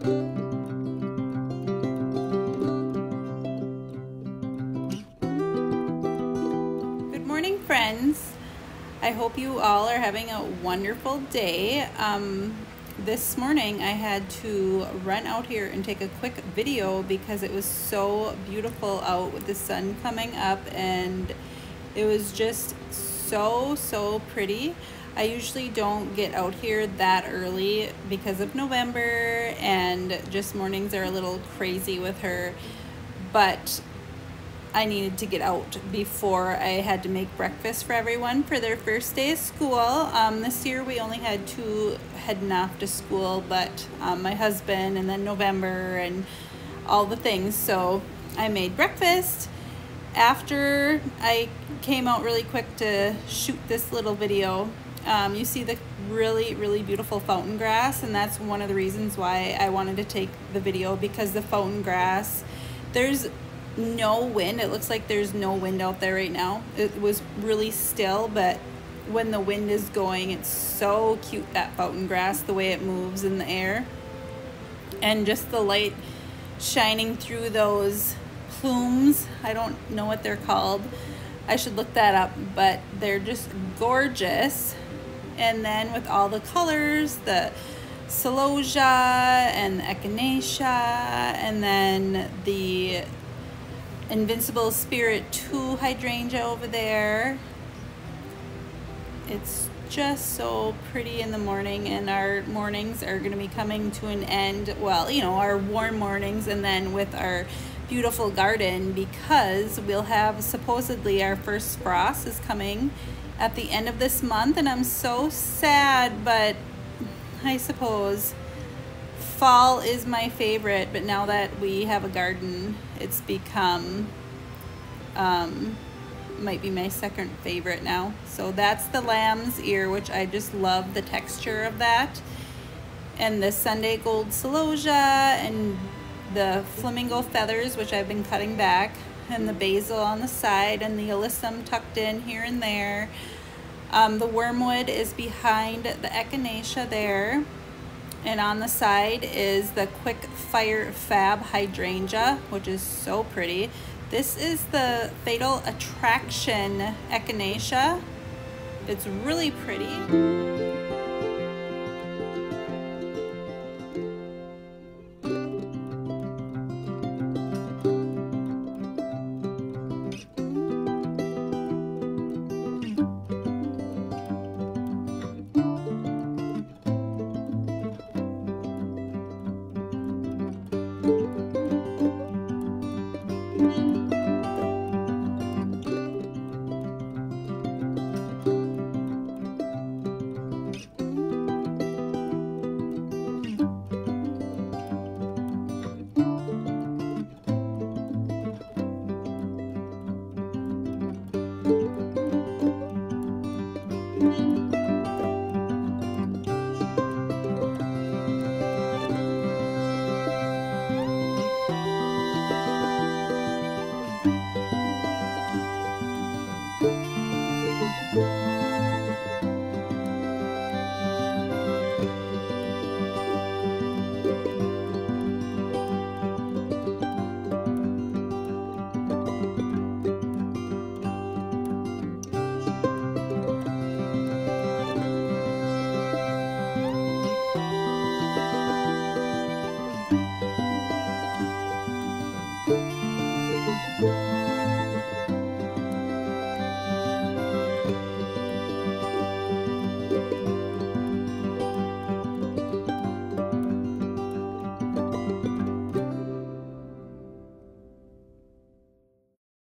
Good morning, friends. I hope you all are having a wonderful day. This morning I had to run out here and take a quick video because it was so beautiful out with the sun coming up, and it was just so pretty. I usually don't get out here that early because of November, and just mornings are a little crazy with her, but I needed to get out before I had to make breakfast for everyone for their first day of school. This year we only had 2 heading off to school, but my husband, and then November and all the things. So I made breakfast. After I came out really quick to shoot this little video, you see the really beautiful fountain grass, and that's one of the reasons why I wanted to take the video, because the fountain grass, there's no wind. It looks like there's no wind out there right now. It was really still, but when the wind is going, it's so cute, that fountain grass, the way it moves in the air, and just the light shining through those plumes. I don't know what they're called. I should look that up, but they're just gorgeous. And then with all the colors, the celosia and the echinacea, and then the Invincible Spirit 2 hydrangea over there. It's just so pretty in the morning, and our mornings are going to be coming to an end. Well, you know, our warm mornings, and then with our beautiful garden, because we'll have supposedly our first frost is coming at the end of this month, and I'm so sad, but I suppose fall is my favorite. But now that we have a garden, it's become might be my second favorite now. So that's the lamb's ear, which I just love the texture of that, and the Sunday gold celosia, and the flamingo feathers, which I've been cutting back, and the basil on the side, and the alyssum tucked in here and there. The wormwood is behind the echinacea there, and on the side is the quick fire fab hydrangea, which is so pretty. This is the Fatal Attraction echinacea. It's really pretty.